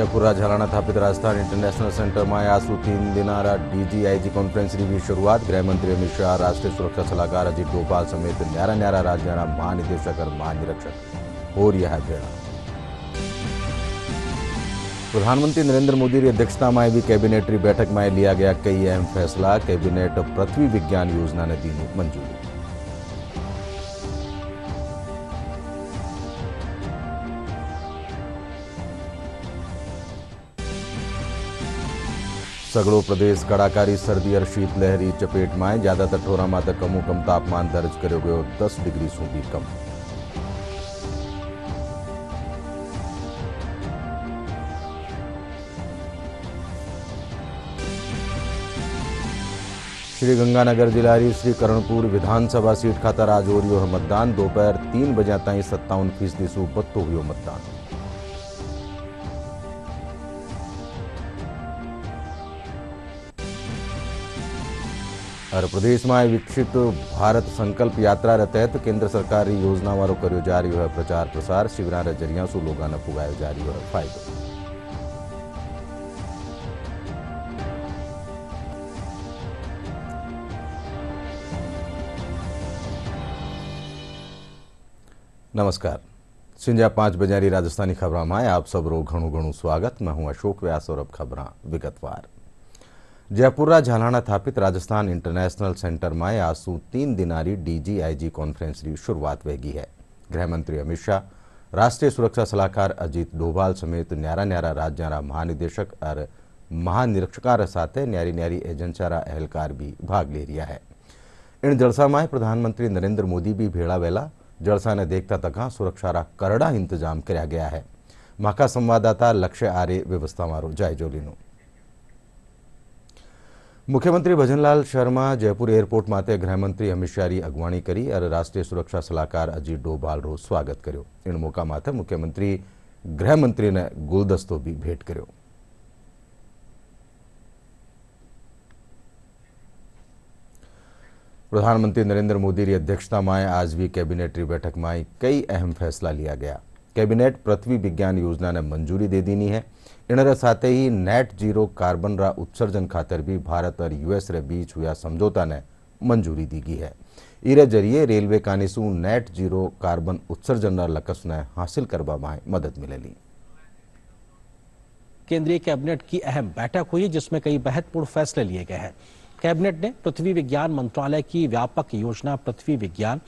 જયપુર ઝાલાના સ્થાપિત રાજસ્થાન ઇન્ટરનેશનલ સેન્ટરમાં આજથી 3 દિનારા ડીજીઆઈજી કોન્ફરન્સની શરૂઆત। ગૃહમંત્રી અમિત શાહ, રાષ્ટ્રીય સુરક્ષા સલાહકાર અજીત ડોભાલ સમેત न्यारा राज्यों महानिदेशक और महानिरीक्षक हो रहा है भेड़ा। प्रधानमंत्री नरेंद्र मोदी की अध्यक्षता में हुई कैबिनेटरी बैठक में लिया गया कई अहम फैसला। कैबिनेट पृथ्वी विज्ञान योजना ने दी मंजूरी। सगड़ो प्रदेश कड़ाकारी सर्दी और शीतलहरी चपेट में। ज्यादातर ठोरा में कमो कम तापमान दर्ज करो गयो 10 डिग्री सुधी कम। श्रीगंगानगर जिला श्री करणपुर विधानसभा सीट खातर आज हो रही मतदान। दोपहर 3 बजे ताई 57% सु बत्तो हुयो मतदान। और प्रदेश में विकसित भारत संकल्प यात्रा रे तहत केंद्र सरकार की योजना वालों करो जा रही है प्रचार प्रसार। शिविरा रे जरिया सु लोगों ने पुगायो जा रही है फायदो। नमस्कार, संजा 5 बजे राजस्थानी खबर में आप सब रो घणु स्वागत। मैं हूं अशोक व्यास और अब खबर विगतवार। जयपुर झालाना स्थापित राजस्थान इंटरनेशनल सेंटर में आज 3 दिनारी डीजीआईजी कॉन्फ्रेंस की शुरुआत वेगी है। गृहमंत्री अमित शाह, राष्ट्रीय सुरक्षा सलाहकार अजीत डोभाल समेत न्यारा राज्यों महानिदेशक और महानिरीक्षकों साथ न्यारी एजेंसियां अहलकार भी भाग ले रहा है। इन जलसा में प्रधानमंत्री नरेंद्र मोदी भी भेड़ा वेला। जलसा ने देखता तक सुरक्षा रा करड़ा इंतजाम किया गया है। माका संवाददाता लक्ष्य आर्य व्यवस्था मारो जायजो लीनो। मुख्यमंत्री भजनलाल शर्मा जयपुर एयरपोर्ट माते गृहमंत्री अमित शाह की अगवाणी करी और राष्ट्रीय सुरक्षा सलाहकार अजीत डोभाल रो स्वागत कर्यो। इन मौका माते मुख्यमंत्री गृहमंत्री ने गुलदस्तो भी भेंट कर्यो। प्रधानमंत्री नरेंद्र मोदी की अध्यक्षता में आज भी कैबिनेटरी बैठक में कई अहम फैसला लिया गया। कैबिनेट पृथ्वी विज्ञान योजना ने मंजूरी दे दी है। इनरे साथ ही नेट जीरो कार्बन रा उत्सर्जन खातर भी भारत और यूएस रे बीच हुआ समझौता ने मंजूरी दी गई है। इरे जरिए रेलवे कानिसु नेट जीरो कार्बन उत्सर्जन रा लक्ष्य ने हासिल करवा में मदद मिलेगी। केंद्रीय कैबिनेट की अहम बैठक हुई जिसमें कई महत्वपूर्ण फैसले लिए गए हैं। कैबिनेट ने पृथ्वी विज्ञान मंत्रालय की व्यापक योजना पृथ्वी विज्ञान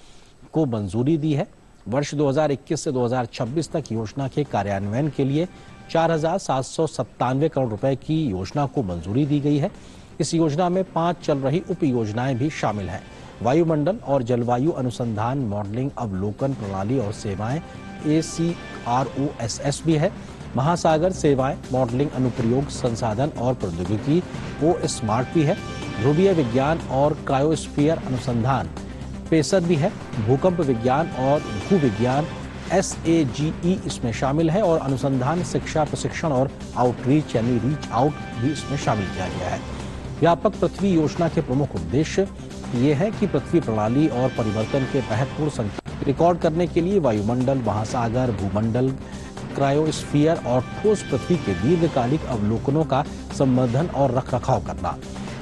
को मंजूरी दी है। वर्ष 2021 से 2026 तक योजना के कार्यान्वयन के लिए 4,797 करोड़ रुपए की योजना को मंजूरी दी गई है। इस योजना में 5 चल रही उप योजनाएं भी शामिल हैं। वायुमंडल और जलवायु अनुसंधान मॉडलिंग अवलोकन प्रणाली और सेवाएं ACROSS भी है। महासागर सेवाएं मॉडलिंग अनुप्रयोग संसाधन और प्रौद्योगिकी OSMART भी है। ध्रुवीय विज्ञान और क्रायोस्फीयर अनुसंधान पेसर भी है। भूकंप विज्ञान और भू विज्ञान SAGE इसमें शामिल है और अनुसंधान शिक्षा प्रशिक्षण और आउटरीच यानी रीच आउट भी इसमें शामिल किया गया है। व्यापक पृथ्वी योजना के प्रमुख उद्देश्य ये है कि पृथ्वी प्रणाली और परिवर्तन के महत्वपूर्ण संकेत रिकॉर्ड करने के लिए वायुमंडल, महासागर, भूमंडल, क्रायोस्फीयर और ठोस पृथ्वी के दीर्घकालिक अवलोकनों का संवर्धन और रखरखाव करना,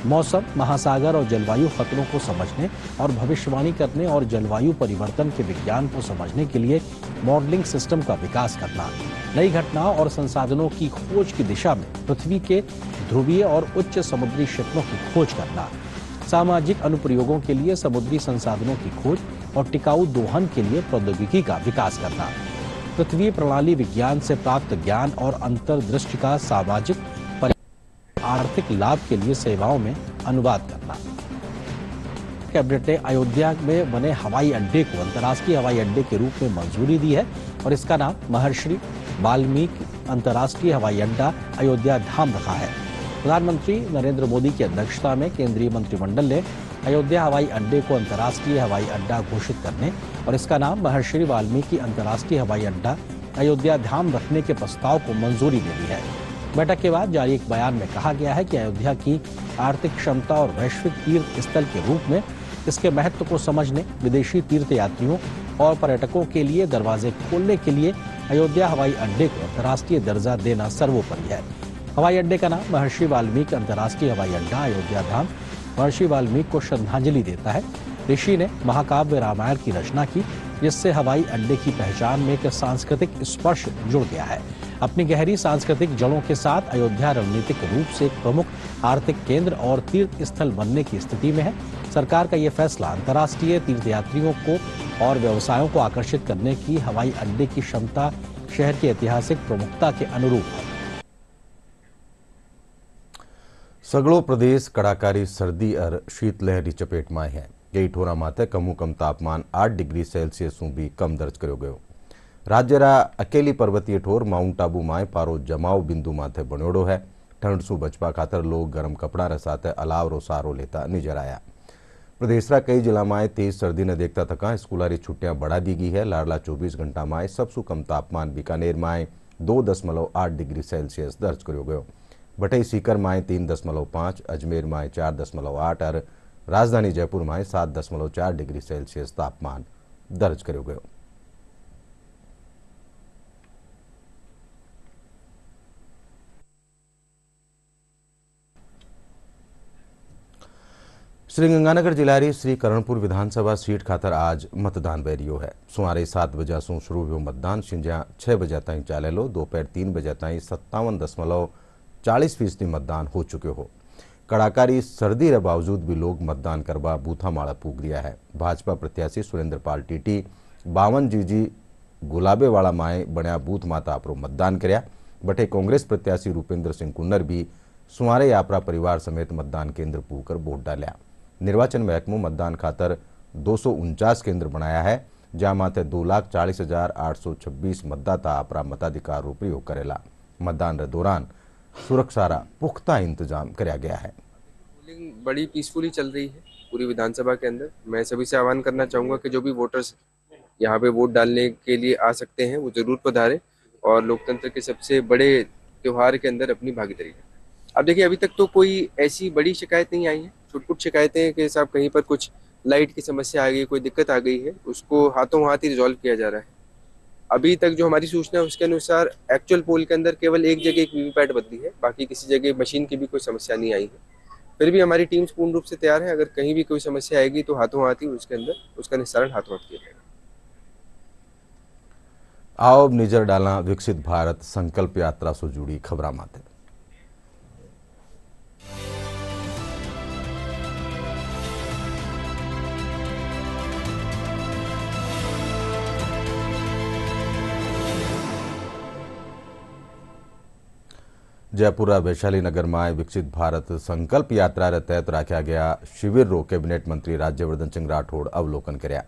मौसम, महासागर और जलवायु खतरों को समझने और भविष्यवाणी करने और जलवायु परिवर्तन के विज्ञान को समझने के लिए मॉडलिंग सिस्टम का विकास करना, नई घटनाओं और संसाधनों की खोज की दिशा में पृथ्वी के ध्रुवीय और उच्च समुद्री क्षेत्रों की खोज करना, सामाजिक अनुप्रयोगों के लिए समुद्री संसाधनों की खोज और टिकाऊ दोहन के लिए प्रौद्योगिकी का विकास करना, पृथ्वी प्रणाली विज्ञान से प्राप्त ज्ञान और अंतर्दृष्टि का सामाजिक आर्थिक लाभ के लिए सेवाओं में अनुवाद करना। कैबिनेट ने अयोध्या में बने हवाई अड्डे को अंतर्राष्ट्रीय हवाई अड्डे के रूप में मंजूरी दी है और इसका नाम महर्षि वाल्मीकि अंतर्राष्ट्रीय हवाई अड्डा अयोध्या धाम रखा है। प्रधानमंत्री नरेंद्र मोदी की अध्यक्षता में केंद्रीय मंत्रिमंडल ने अयोध्या हवाई अड्डे को अंतर्राष्ट्रीय हवाई अड्डा घोषित करने और इसका नाम महर्षि वाल्मीकि अंतर्राष्ट्रीय हवाई अड्डा अयोध्या धाम रखने के प्रस्ताव को मंजूरी दे दी है। बैठक के बाद जारी एक बयान में कहा गया है कि अयोध्या की आर्थिक क्षमता और वैश्विक तीर्थ स्थल के रूप में इसके महत्व को समझने, विदेशी तीर्थ यात्रियों और पर्यटकों के लिए दरवाजे खोलने के लिए अयोध्या हवाई अड्डे को अंतर्राष्ट्रीय दर्जा देना सर्वोपरि है। हवाई अड्डे का नाम महर्षि वाल्मीकि अंतर्राष्ट्रीय हवाई अड्डा अयोध्या धाम महर्षि वाल्मीकि को श्रद्धांजलि देता है। ऋषि ने महाकाव्य रामायण की रचना की, जिससे हवाई अड्डे की पहचान में एक सांस्कृतिक स्पर्श जुड़ गया है। अपनी गहरी सांस्कृतिक जड़ों के साथ अयोध्या रणनीतिक रूप से एक प्रमुख आर्थिक केंद्र और तीर्थ स्थल बनने की स्थिति में है। सरकार का यह फैसला अंतर्राष्ट्रीय तीर्थयात्रियों को और व्यवसायों को आकर्षित करने की हवाई अड्डे की क्षमता शहर की ऐतिहासिक प्रमुखता के अनुरूप है। सगळो प्रदेश कड़ाकारी सर्दी और शीतलहरी चपेट में है। कई ठोरा माथे कमु कम तापमान 8 डिग्री सेल्सियस भी कम दर्ज करो गयो। राज्यरा अकेली पर्वतीय ठोर माउंट आबू में पारो जमाव बिंदु माथे बणोड़ो है। ठंड सु बचवा खातर लोग गरम कपड़ा रे साथे अलाव रो सहारो लेता नजर आया। प्रदेशरा कई जिला में तेज सर्दी ने देखता थका स्कूलारी छुट्टियां बढ़ा दी गई है। लाडला 24 घंटा में सबसु कम तापमान बीकानेर में 2.8 डिग्री सेल्सियस दर्ज करो गयो। भटई सीकर में 3.5, अजमेर में 4.8 और राजधानी जयपुर में 7.4 डिग्री सेल्सियस तापमान दर्ज करो गयो। श्रीगंगानगर जिलारी श्री करणपुर विधानसभा सीट खातर आज मतदान बेरियो है। सुमारे 7 बजे से शुरू हुआ मतदान शिंजा 6 बजे तक चालेलो। दोपहर 3 बजे तक 57.40% मतदान हो चुके हो। कड़ाकारी सर्दी के बावजूद भी लोग मतदान करवा बूथा माड़ा पूग रिया है। भाजपा प्रत्याशी सुरेंद्रपाल टीटी 52 जीजी गुलाबेवाड़ा माए बनिया बूथ माता आपरो मतदान कर्या। बटे कांग्रेस प्रत्याशी रूपेंद्र सिंह कुन्नर भी सुमारे आपरा परिवार समेत मतदान केंद्र पूकर वोट डाल्या। निर्वाचन महकमो मतदान खातर 249 केंद्र बनाया है, जहां माथे 2,40,826 मतदाता अपना मताधिकार रो प्रयोग करेला। मतदान के दौरान सुरक्षा रा पुख्ता इंतजाम कराया गया है। पोलिंग बड़ी पीसफुली चल रही है पूरी विधानसभा के अंदर। मैं सभी से आह्वान करना चाहूँगा कि जो भी वोटर्स यहाँ पे वोट डालने के लिए आ सकते हैं वो जरूर पधारें और लोकतंत्र के सबसे बड़े त्यौहार के अंदर अपनी भागीदारी करें। अब देखिए, अभी तक तो कोई ऐसी बड़ी शिकायत नहीं आई है। छुटपुट शिकायतें कि साहब कहीं पर कुछ लाइट की समस्या आ गई, कोई दिक्कत आ गई है, उसको हाथों हाथ ही रिजॉल्व किया जा रहा है। अभी तक जो हमारी सूचना है उसके अनुसार एक्चुअल पोल के अंदर केवल एक जगह एक वीवीपैट बदली है, बाकी किसी जगह मशीन की भी कोई समस्या नहीं आई है। फिर भी हमारी टीम्स पूर्ण रूप से तैयार है। अगर कहीं भी कोई समस्या आएगी तो हाथों हाथ ही उसके अंदर उसका निस्तारण हाथों हाथ किया जाएगा। आओ अब नजर डाला विकसित भारत संकल्प यात्रा से जुड़ी खबरा माते। जयपुरा वैशाली नगर में विकसित भारत संकल्प यात्रा रे तहत रखा गया शिविर रो कैबिनेट मंत्री राज्यवर्धन सिंह राठौड़ अवलोकन कर्या।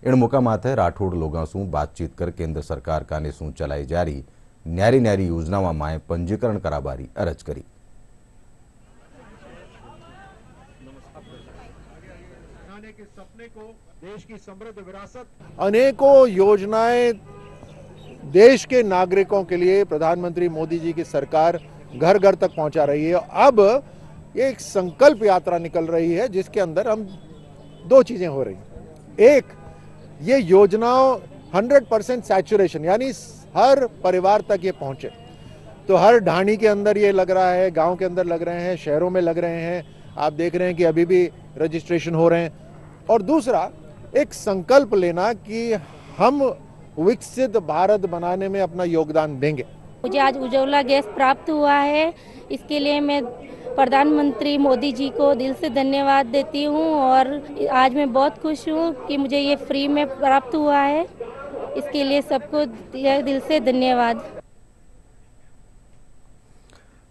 इन मौका माथे राठौड़ लोगों से बातचीत कर केंद्र सरकार काने सू चलाई जा रही न्यारी न्यारी योजनाओं में पंजीकरण कराबारी अरज करी। देश की समृद्ध विरासत, अनेकों योजनाएं देश के नागरिकों के लिए प्रधानमंत्री मोदी जी की सरकार घर घर तक पहुंचा रही है। अब ये एक संकल्प यात्रा निकल रही है जिसके अंदर हम दो चीजें हो रही हैं। एक, ये योजनाओं 100% सैचुरेशन, यानी हर परिवार तक ये पहुंचे। तो हर ढाणी के अंदर ये लग रहा है, गांव के अंदर लग रहे हैं, शहरों में लग रहे हैं। आप देख रहे हैं कि अभी भी रजिस्ट्रेशन हो रहे हैं। और दूसरा, एक संकल्प लेना कि हम विकसित भारत बनाने में अपना योगदान देंगे। मुझे आज उज्ज्वला गैस प्राप्त हुआ है, इसके लिए मैं प्रधानमंत्री मोदी जी को दिल से धन्यवाद देती हूँ और आज मैं बहुत खुश हूँ कि मुझे ये फ्री में प्राप्त हुआ है। इसके लिए सबको दिल से धन्यवाद।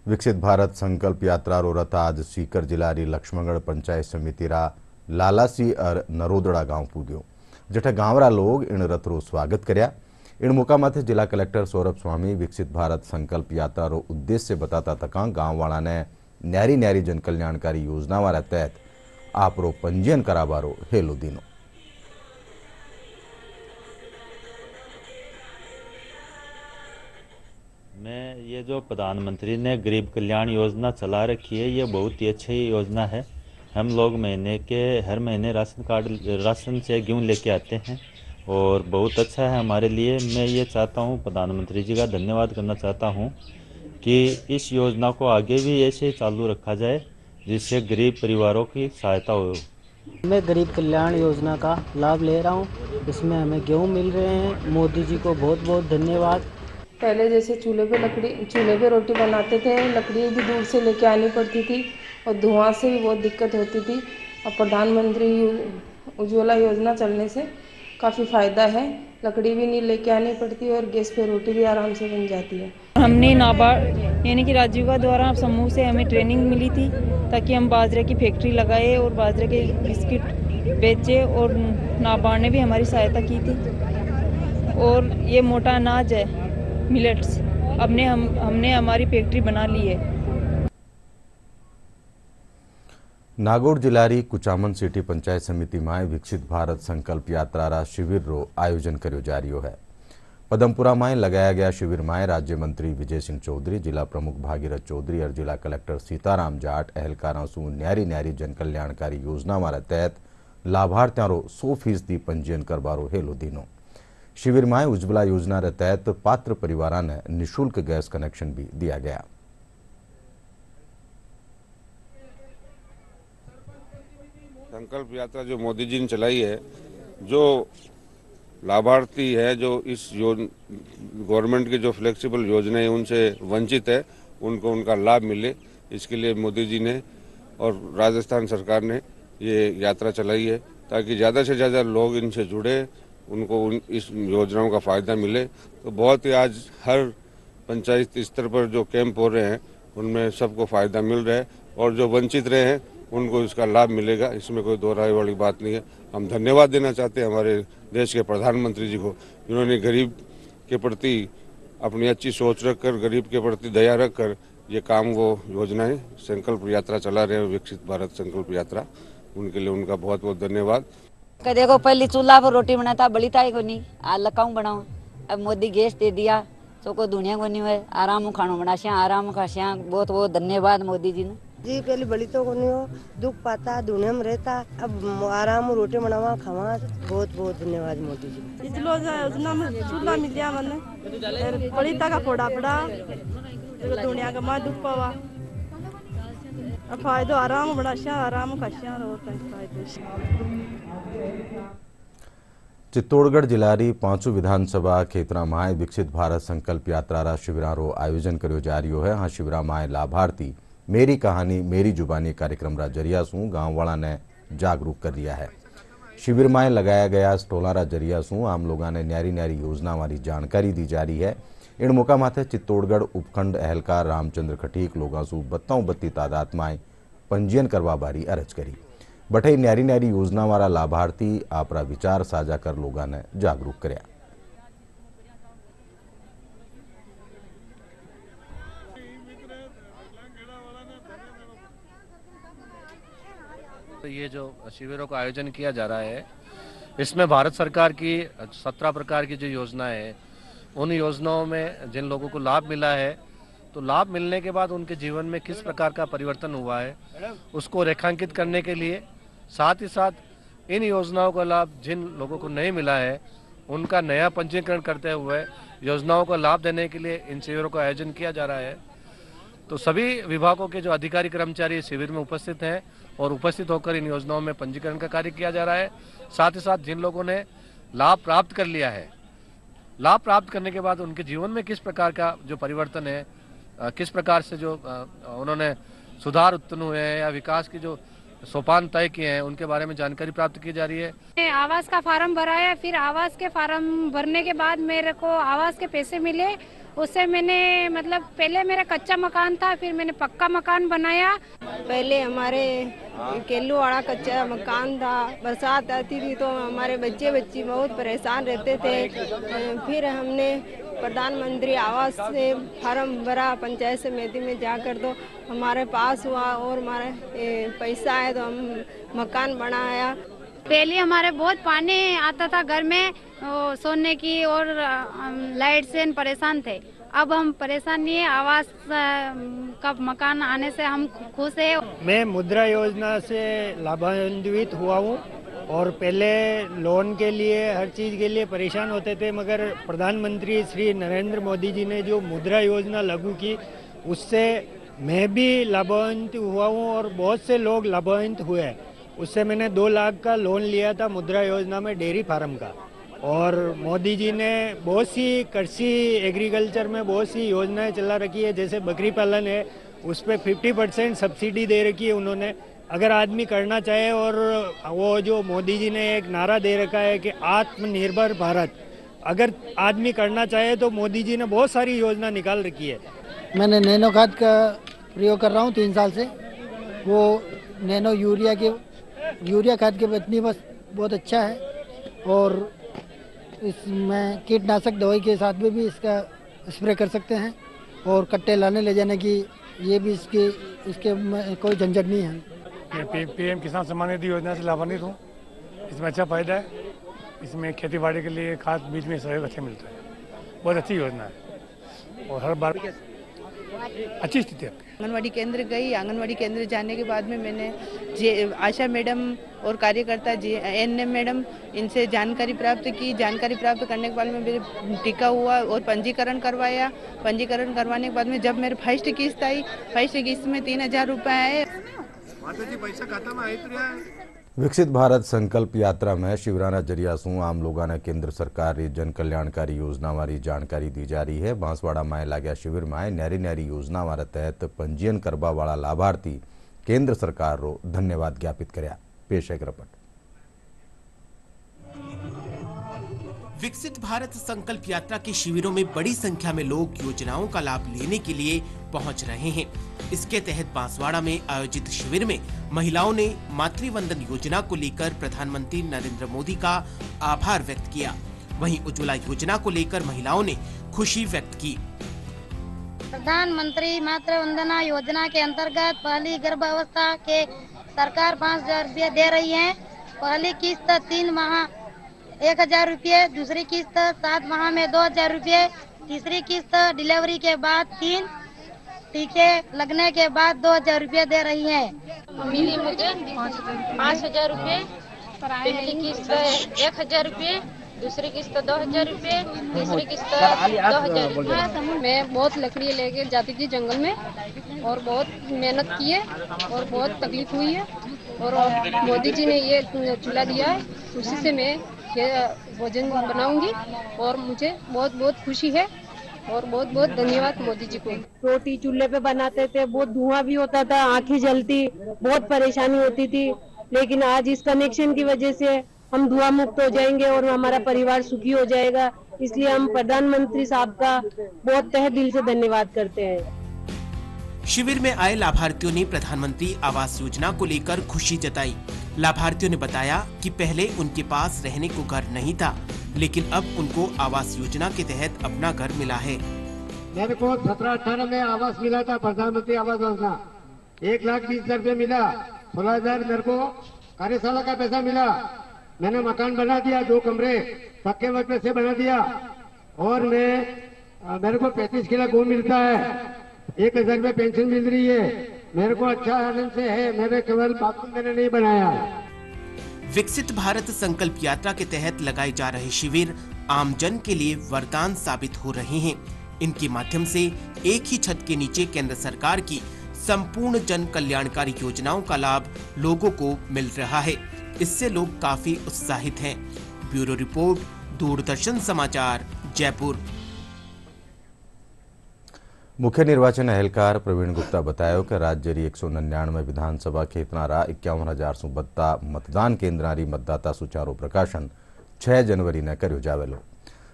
विकसित भारत संकल्प यात्रा रो रथ आज सीकर जिला री लक्ष्मणगढ़ पंचायत समिति रा लालासी और नरोदड़ा गांव पूग्यो, जठे गांवरा लोग इन रथ रो स्वागत कर्या। इन मौका माथे जिला कलेक्टर सौरभ स्वामी विकसित भारत संकल्प यात्रा रो उद्देश्य बताता तका गांव वाला ने न्यारी न्यारी जन कल्याणकारी योजना वाला तहत आपरो पंजीयन कराबारो हेलो दीनो। मैं ये जो प्रधानमंत्री ने गरीब कल्याण योजना चला रखी है, ये बहुत ही अच्छी योजना है। हम लोग हर महीने राशन से गेहूँ लेके आते हैं और बहुत अच्छा है हमारे लिए। मैं ये चाहता हूँ, प्रधानमंत्री जी का धन्यवाद करना चाहता हूँ कि इस योजना को आगे भी ऐसे चालू रखा जाए जिससे गरीब परिवारों की सहायता हो। मैं गरीब कल्याण योजना का लाभ ले रहा हूँ। इसमें हमें गेहूँ मिल रहे हैं। मोदी जी को बहुत बहुत धन्यवाद। पहले जैसे चूल्हे पे रोटी बनाते थे, लकड़ी भी दूर से लेके आनी पड़ती थी और धुआं से भी बहुत दिक्कत होती थी। अब प्रधानमंत्री उज्ज्वला योजना चलने से काफ़ी फ़ायदा है, लकड़ी भी नहीं लेके आनी पड़ती और गैस पे रोटी भी आराम से बन जाती है। हमने नाबार्ड यानी कि राजीवा द्वारा समूह से हमें ट्रेनिंग मिली थी ताकि हम बाजरे की फैक्ट्री लगाए और बाजरे के बिस्किट बेचे, और नाबार्ड ने भी हमारी सहायता की थी। और ये मोटा अनाज है, मिलेट्स, हमने हमारी फैक्ट्री बना ली है। नागौर जिल्लारी कुचामन सिटी पंचायत समिति में विकसित भारत संकल्प यात्रा शिविर रो आयोजन कर्यो जा रह्यो है। पदमपुरा में लगाया गया शिविर में राज्य मंत्री विजय सिंह चौधरी, जिला प्रमुख भागीरथ चौधरी और जिला कलेक्टर सीताराम जाट अहलकारों सु न्यारी न्यारी जन कल्याणकारी योजना मारा तहत लाभार्थियों 100% पंजीयन करवारो हेलो दीनो। शिविर में उज्ज्वला योजना के तहत पात्र परिवारों ने निःशुल्क गैस कनेक्शन भी दिया गया। संकल्प यात्रा जो मोदी जी ने चलाई है, जो लाभार्थी है जो इस गवर्नमेंट की जो फ्लेक्सिबल योजनाएं उनसे वंचित है, उनको उनका लाभ मिले, इसके लिए मोदी जी ने और राजस्थान सरकार ने ये यात्रा चलाई है ताकि ज़्यादा से ज़्यादा लोग इनसे जुड़े, उनको इस योजनाओं का फ़ायदा मिले। तो बहुत ही आज हर पंचायत स्तर पर जो कैंप हो रहे हैं उनमें सबको फ़ायदा मिल रहा है और जो वंचित रहे हैं उनको इसका लाभ मिलेगा, इसमें कोई दो राय वाली बात नहीं है। हम धन्यवाद देना चाहते हैं हमारे देश के प्रधानमंत्री जी को, जिन्होंने गरीब के प्रति अपनी अच्छी सोच रखकर, गरीब के प्रति दया रखकर ये काम, वो योजनाएं संकल्प यात्रा चला रहे हैं, विकसित भारत संकल्प यात्रा, उनके लिए उनका बहुत बहुत धन्यवाद। देखो पहले चूल्हा पर रोटी बनाता, बलिता ही को नहीं, आज लकाऊं बनाऊं, अब मोदी गैस दे दिया तो को दुनिया को नहीं है, आराम खानो बनाश्या, आराम खाश्या, बहुत बहुत धन्यवाद मोदी जी ने जी। पहले बड़ी तो नहीं हो, दुख पाता, दुनिया में रहता, अब आराम रोटी बनावा खावा, बहुत बहुत धन्यवाद मोदी जी। योजना में चूल्हा मिल गया मैंने, बड़ी का फोड़ा पड़ा, दुनिया का माँ दुख पावा, अब फायदा आराम बनाश्या, आराम खाश्या, चित्तौड़गढ़ जिलारी 5 विधानसभा क्षेत्र में विकसित भारत संकल्प यात्रा शिविरों आयोजन कर्यो जा रह्यो है। हाँ, शिविर में लाभार्थी मेरी कहानी मेरी जुबानी कार्यक्रम रा जरिया सु गाँव वाला ने जागरूक कर दिया है। शिविर में लगाया गया स्टोला रा जरिया सु आम लोगों ने न्यारी न्यारी योजना वाली जानकारी दी जा रही है। इन मौका माथे चित्तौड़गढ़ उपखंड अहलकार रामचंद्र खटीक लोगों सु बत्ती तादाद में पंजीयन करवा बारी अरज करी। बठई न्यारी न्यारी योजना वाला लाभार्थी आपरा विचार साझा कर लोगों ने जागरूक कर्या। ये जो शिविरों का आयोजन किया जा रहा है, इसमें भारत सरकार की 17 प्रकार की जो योजनाएं हैं, उन योजनाओं में जिन लोगों को लाभ मिला है, तो लाभ मिलने के बाद उनके जीवन में किस प्रकार का परिवर्तन हुआ है उसको रेखांकित करने के लिए, साथ ही साथ इन योजनाओं का लाभ जिन लोगों को नहीं मिला है उनका नया पंजीकरण करते हुए योजनाओं का लाभ देने के लिए इन शिविरों का आयोजन किया जा रहा है। तो सभी विभागों के जो अधिकारी कर्मचारी शिविर में उपस्थित हैं और उपस्थित होकर इन योजनाओं में पंजीकरण का कार्य किया जा रहा है। साथ ही साथ जिन लोगों ने लाभ प्राप्त कर लिया है, लाभ प्राप्त करने के बाद उनके जीवन में किस प्रकार का जो परिवर्तन है, किस प्रकार से जो उन्होंने सुधार उत्पन्न हुए हैं या विकास की जो सोपान तय किए हैं, उनके बारे में जानकारी प्राप्त की जा रही है। आवास का फार्म भरा है, फिर आवास के फार्म भरने के बाद मेरे को आवास के पैसे मिले, उससे मैंने मतलब पहले मेरा कच्चा मकान था, फिर मैंने पक्का मकान बनाया। पहले हमारे केलू वाला कच्चा मकान था, बरसात आती थी तो हमारे बच्ची बहुत परेशान रहते थे। फिर हमने प्रधानमंत्री आवास से फार्म भरा, पंचायत समिति में जाकर तो हमारे पास हुआ और हमारे पैसा है तो हम मकान बनाया। पहले हमारे बहुत पानी आता था घर में, सोने की और लाइट से परेशान थे। अब हम परेशान नहीं है, आवास का मकान आने से हम खुश है। मैं मुद्रा योजना से लाभान्वित हुआ हूँ और पहले लोन के लिए हर चीज़ के लिए परेशान होते थे, मगर प्रधानमंत्री श्री नरेंद्र मोदी जी ने जो मुद्रा योजना लागू की उससे मैं भी लाभान्वित हुआ हूँ और बहुत से लोग लाभान्वित हुए हैं। उससे मैंने 2 लाख का लोन लिया था मुद्रा योजना में डेयरी फार्म का, और मोदी जी ने बहुत सी कृषि एग्रीकल्चर में बहुत सी योजनाएं चला रखी है, जैसे बकरी पालन है उस पर 50% सब्सिडी दे रखी है उन्होंने। अगर आदमी करना चाहे, और वो जो मोदी जी ने एक नारा दे रखा है कि आत्मनिर्भर भारत, अगर आदमी करना चाहे तो मोदी जी ने बहुत सारी योजना निकाल रखी है। मैंने नैनो खाद का प्रयोग कर रहा हूँ 3 साल से। वो नैनो यूरिया खाद के बचनी बस बहुत अच्छा है, और इसमें कीटनाशक दवाई के साथ में भी इसका स्प्रे कर सकते हैं, और कट्टे लाने ले जाने की ये भी इसके में कोई झंझट नहीं है। मैं पीएम किसान सम्मान निधि योजना से लाभान्वित हूँ। इसमें अच्छा फायदा है, इसमें खेती बाड़ी के लिए खाद बीज में सहयोग अच्छा मिलता है। बहुत अच्छी योजना है और हर बार अच्छी स्थिति है। आंगनवाड़ी केंद्र गई, आंगनवाड़ी केंद्र जाने के बाद में मैंने आशा मैडम और कार्यकर्ता एएनएम मैडम इनसे जानकारी प्राप्त की। जानकारी प्राप्त करने के बाद में मेरे टीका हुआ और पंजीकरण करवाया। पंजीकरण करवाने के बाद में जब मेरे फर्स्ट किस्त आई, फर्स्ट किस्त में 3000 रुपये आए। पैसा खाता में आई तो विकसित भारत संकल्प यात्रा में शिवराना जरिया सू आम लोगों ने केंद्र सरकार की जन कल्याणकारी योजना वाली जानकारी दी जा रही है। बांसवाड़ा में लाग्या शिविर में न्यारी न्यारी योजना वाला तहत पंजीयन करवा वाला लाभार्थी केंद्र सरकार रो धन्यवाद ज्ञापित करया। पेश है रिपोर्ट। विकसित भारत संकल्प यात्रा के शिविरों में बड़ी संख्या में लोग योजनाओं का लाभ लेने के लिए पहुंच रहे हैं। इसके तहत बांसवाड़ा में आयोजित शिविर में महिलाओं ने मातृवंदन योजना को लेकर प्रधानमंत्री नरेंद्र मोदी का आभार व्यक्त किया। वहीं उज्ज्वला योजना को लेकर महिलाओं ने खुशी व्यक्त की। प्रधानमंत्री मातृवंदना योजना के अंतर्गत पहली गर्भावस्था के सरकार 5000 रुपये दे रही है। पहली किस्त 3 माह 1000 रुपये, दूसरी किस्त 7 माह में 2000 रुपये, तीसरी किस्त डिलीवरी के बाद 3 टीके लगने के बाद 2000 रुपये दे रही है। मिली मुझे 5000 रुपये, पहली किस्त 1000 रुपये, दूसरी किस्त 2000 रुपये, तीसरी किस्त 2000 रुपये। मैं बहुत लकड़ी लेके जाती थी जंगल में और बहुत मेहनत की है और बहुत तकलीफ हुई है, और मोदी जी ने ये चूल्हा दिया है, उसी से मैं ये भोजन बनाऊंगी और मुझे बहुत बहुत खुशी है और बहुत बहुत धन्यवाद मोदी जी को। रोटी चूल्हे पे बनाते थे, बहुत धुआं भी होता था, आंखें जलती, बहुत परेशानी होती थी, लेकिन आज इस कनेक्शन की वजह से हम धुआं मुक्त हो जाएंगे और हमारा परिवार सुखी हो जाएगा। इसलिए हम प्रधानमंत्री साहब का बहुत तहे दिल से धन्यवाद करते हैं। शिविर में आए लाभार्थियों ने प्रधानमंत्री आवास योजना को लेकर खुशी जताई। लाभार्थियों ने बताया कि पहले उनके पास रहने को घर नहीं था, लेकिन अब उनको आवास योजना के तहत अपना घर मिला है। मेरे को 17-18 में आवास मिला था, प्रधानमंत्री आवास योजना 1,20,000 रुपये मिला। 16,000 मेरे को कार्यशाला का पैसा मिला। मैंने मकान बना दिया, 2 कमरे पक्के वक्त से बना दिया, और मेरे को 35 किलो गेहूं मिलता है, 1000 रुपये पेंशन मिल रही है। मेरे को अच्छा आनंद से है। मेरे केवल बाथरूम मैंने नहीं बनाया। विकसित भारत संकल्प यात्रा के तहत लगाए जा रहे शिविर आमजन के लिए वरदान साबित हो रहे हैं। इनके माध्यम से एक ही छत के नीचे केंद्र सरकार की संपूर्ण जन कल्याणकारी योजनाओं का लाभ लोगों को मिल रहा है। इससे लोग काफी उत्साहित हैं। ब्यूरो रिपोर्ट, दूरदर्शन समाचार, जयपुर। मुख्य निर्वाचन अहलकार प्रवीण गुप्ता बताया कि राज्य री 199 विधानसभा क्षेत्रा 51,072 मतदान केन्द्रारी मतदाता सुचारू प्रकाशन 6 जनवरी ने कर्यो जावेलो।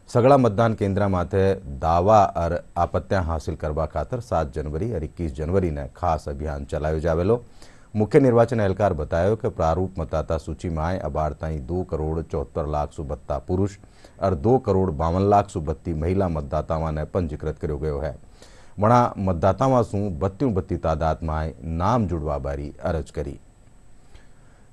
सगळा मतदान केन्द्र माथे दावा और आपत्तियां हासिल करवा खातर 7 जनवरी और 21 जनवरी ने खास अभियान चलायो जावेलो। मुख्य निर्वाचन अहलकार बताया कि प्रारूप मतदाता सूची में आए अबार ताई 2,74,00,072 पुरुष और 2,52,00,032 महिला मतदाताओं ने पंजीकृत कर्यो गयो है। वणा मतदाताओं सू 32 तादाद में नाम जुड़वा बारी अरज करी।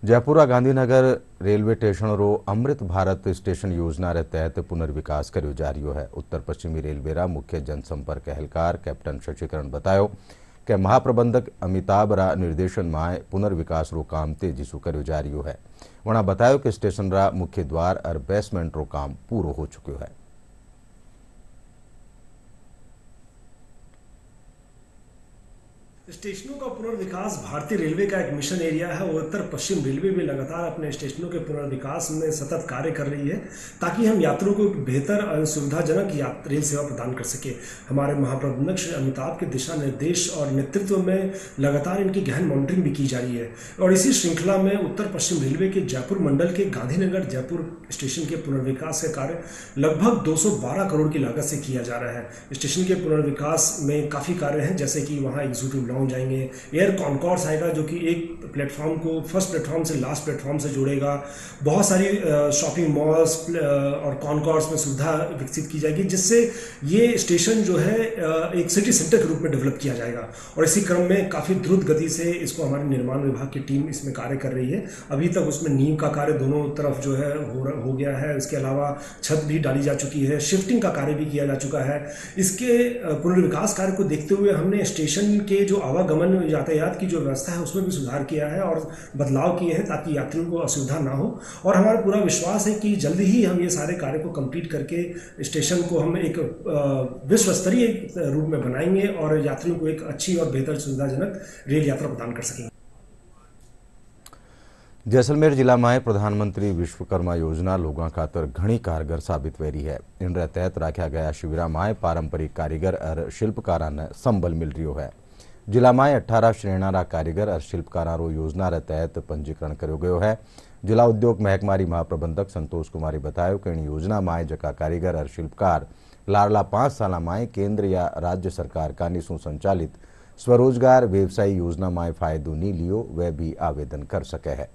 जयपुरा गांधीनगर रेलवे स्टेशन रो अमृत भारत स्टेशन योजना रे तहत पुनर्विकास कर्यो जा रही है। उत्तर पश्चिमी रेलवे रा मुख्य जनसंपर्क अहलकार कैप्टन शशिकरण बतायो કે મહાપ્રબંધક અમિતાભ રા નિર્દેશનમાં પુનર્વિકાસ રો કામ તેજી કર્યો जा रही है। वहाँ बताया कि स्टेशन रा मुख्य द्वार और बेसमेंट रो काम पूरो हो चुको है। स्टेशनों का पुनर्विकास भारतीय रेलवे का एक मिशन एरिया है और उत्तर पश्चिम रेलवे भी लगातार अपने स्टेशनों के पुनर्विकास में सतत कार्य कर रही है ताकि हम यात्रियों को बेहतर और सुविधाजनक रेल सेवा प्रदान कर सके। हमारे महाप्रबंधक श्री अमिताभ के दिशा निर्देश और नेतृत्व में लगातार इनकी गहन मॉनिटरिंग भी की जा रही है और इसी श्रृंखला में उत्तर पश्चिम रेलवे के जयपुर मंडल के गांधीनगर जयपुर स्टेशन के पुनर्विकास का कार्य लगभग 212 करोड़ की लागत से किया जा रहा है। स्टेशन के पुनर्विकास में काफ़ी कार्य हैं, जैसे कि वहाँ एग्जीक्यूटिव लाउंज आएंगे, एयर कॉन्कॉर्स आएगा जो कि एक प्लेटफॉर्म को फर्स्ट प्लेटफॉर्म से लास्ट प्लेटफॉर्म से जोड़ेगा। बहुत सारी शॉपिंग मॉल्स और कॉन्कॉर्स में सुविधा विकसित की जाएगी, जिससे ये स्टेशन जो है एक सिटी सेंटर के रूप में डेवलप किया जाएगा। और इसी क्रम में काफ़ी द्रुत गति से इसको हमारे निर्माण विभाग की टीम इसमें कार्य कर रही है। अभी तक उसमें नींव का कार्य दोनों तरफ जो है हो गया है। इसके अलावा छत भी डाली जा चुकी है, शिफ्टिंग का कार्य भी किया जा चुका है। इसके पुनर्विकास कार्य को देखते हुए हमने स्टेशन के जो आवागमन यातायात की जो व्यवस्था है उसमें भी सुधार किया है और बदलाव किए हैं ताकि यात्रियों को असुविधा ना हो। और हमारा पूरा विश्वास है कि जल्दी ही हम ये सारे कार्य को कंप्लीट करके स्टेशन को हम एक विश्व स्तरीय रूप में बनाएंगे और यात्रियों को एक अच्छी और बेहतर सुविधाजनक रेल यात्रा प्रदान कर सकेंगे। जैसलमेर जिला में प्रधानमंत्री विश्वकर्मा योजना लोगों खातर घनी कारगर साबित वे रही है। इन तहत रखा गया शिविर में पारंपरिक कारीगर और शिल्पकारा ने संबल मिल रही है। जिला में 18 श्रेणा कारीगर और शिल्पकारा योजना तहत पंजीकरण करो गयो है। जिला उद्योग महकमारी महाप्रबंधक संतोष कुमारी बताया कि इन योजना में जका कारीगर और शिल्पकार लाडला 5 साल में केंद्र या राज्य सरकार का निशु संचालित स्वरोजगार व्यवसायी योजना में फायदो नहीं लियो, वे भी आवेदन कर सके है।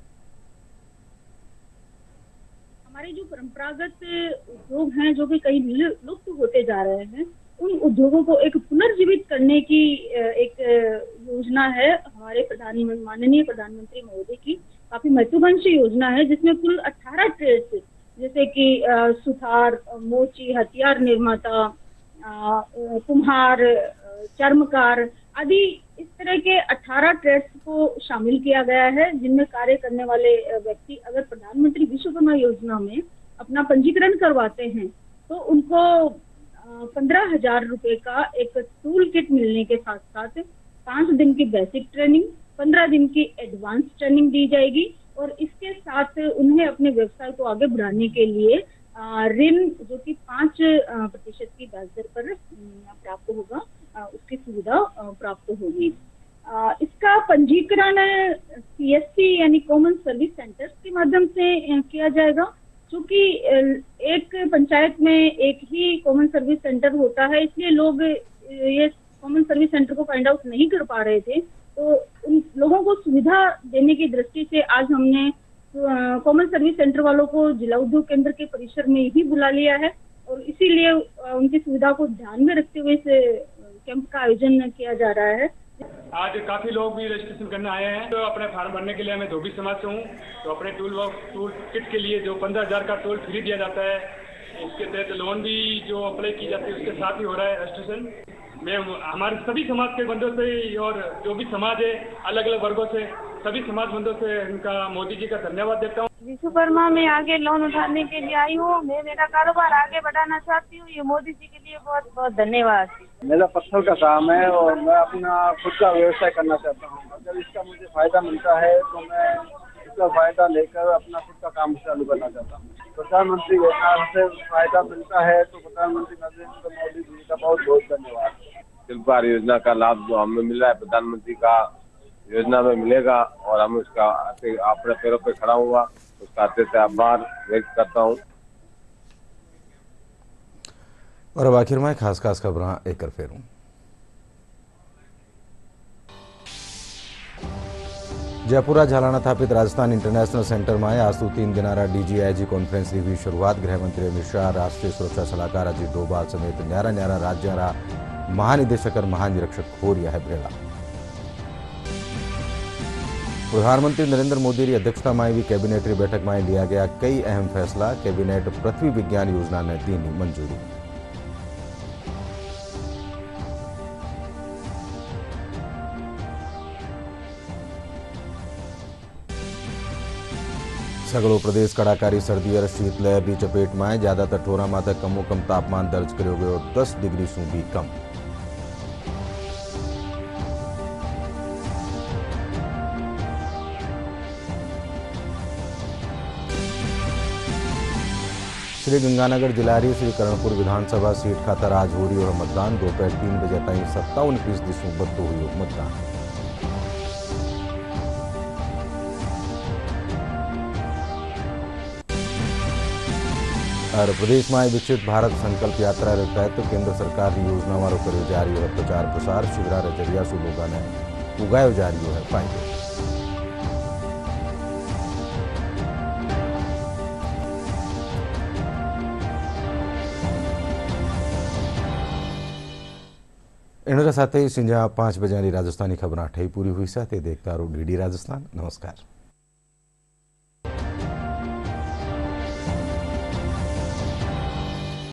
हमारे जो परंपरागत उद्योग हैं जो कि कई लुप्त होते जा रहे हैं, उन उद्योगों को एक पुनर्जीवित करने की एक योजना है हमारे माननीय प्रधानमंत्री महोदय की। काफी महत्वाकांक्षी योजना है जिसमें कुल 18 ट्रेड्स जैसे कि सुथार, मोची, हथियार निर्माता, कुम्हार, चर्मकार आदि इस तरह के 18 ट्रेड्स को शामिल किया गया है, जिनमें कार्य करने वाले व्यक्ति अगर प्रधानमंत्री विश्वकर्मा योजना में अपना पंजीकरण करवाते हैं तो उनको 15,000 रुपए का एक टूल किट मिलने के साथ साथ 5 दिन की बेसिक ट्रेनिंग, 15 दिन की एडवांस ट्रेनिंग दी जाएगी और इसके साथ उन्हें अपने व्यवसाय को आगे बढ़ाने के लिए ऋण जो कि 5% की ब्याज दर पर प्राप्त होगा, उसकी सुविधा प्राप्त होगी। इसका पंजीकरण CSC यानी कॉमन सर्विस सेंटर्स के माध्यम से किया जाएगा, क्योंकि एक पंचायत में एक ही कॉमन सर्विस सेंटर होता है, इसलिए लोग ये कॉमन सर्विस सेंटर को फाइंड आउट नहीं कर पा रहे थे। तो उन लोगों को सुविधा देने की दृष्टि से आज हमने कॉमन सर्विस सेंटर वालों को जिला उद्योग केंद्र के परिसर में ही बुला लिया है और इसीलिए उनकी सुविधा को ध्यान में रखते हुए इस कैंप का आयोजन किया जा रहा है। आज काफी लोग भी रजिस्ट्रेशन करने आए हैं। तो अपने फार्म भरने के लिए मैं धोबी समाज से हूँ, तो अपने टूल किट के लिए जो 15,000 का टूल फ्री दिया जाता है, इसके तहत लोन भी जो अप्लाई की जाती है उसके साथ ही हो रहा है रजिस्ट्रेशन। मैं हमारे सभी समाज के बंधुओं से और जो भी समाज है अलग अलग वर्गों से सभी समाज बंधुओं से इनका मोदी जी का धन्यवाद देता हूँ। विश्वकर्मा में आगे लोन उठाने के लिए आई हूँ, मैं मेरा कारोबार आगे बढ़ाना चाहती हूँ। ये मोदी जी के लिए बहुत बहुत धन्यवाद। मेरा पत्थर का काम है और मैं अपना खुद का व्यवसाय करना चाहता हूँ। अगर इसका मुझे फायदा मिलता है तो मैं इसका फायदा लेकर अपना खुद का काम चालू करना चाहता हूँ। प्रधानमंत्री योजना से फायदा मिलता है तो प्रधानमंत्री नरेंद्र मोदी जी का बहुत बहुत धन्यवाद। शिल्पकार योजना का लाभ जो हमें मिल रहा है प्रधानमंत्री का योजना में मिलेगा और हम उसका अपने पैरों पे खड़ा हुआ उसका अत्यंत आभार व्यक्त करता हूँ। और अब आखिर में खास खबर एक फेरूं। जयपुरा झालाना स्थापित राजस्थान इंटरनेशनल सेंटर में आज 3 दिनारा DGIG कॉन्फ्रेंस की हुई शुरुआत। गृहमंत्री अमित शाह, राष्ट्रीय सुरक्षा सलाहकार अजीत डोभाल समेत न्यारा राज्य महानिदेशक और महानिरीक्षक हो रहा है भेड़ा। प्रधानमंत्री नरेंद्र मोदी की अध्यक्षता में हुई कैबिनेटरी बैठक में लिया गया कई अहम फैसला। कैबिनेट पृथ्वी विज्ञान योजना ने दी मंजूरी। सगड़ो प्रदेश कड़ाकारी सर्दी और शीतलहर की चपेट में ज्यादातर ठोरा माथे कमो कम तापमान दर्ज करो गयो 10 डिग्री सु भी कम। श्री गंगानगर जिलारी श्री करणपुर विधानसभा सीट खातर आज हो रही और मतदान दोपहर 3 बजे ताईं 57% सु बदतो हुयो मतदान। और प्रदेश में विकसित भारत संकल्प यात्रा के तहत केंद्र सरकार की योजना वालों करो जारी है प्रचार प्रसार। शिविरा रे जरिया से लोगों ने उगायो जारी है फायदो। इन साथ ही संजा 5 बजे राजस्थानी खबर ठई पूरी हुई से देखता रहो डीडी राजस्थान। नमस्कार।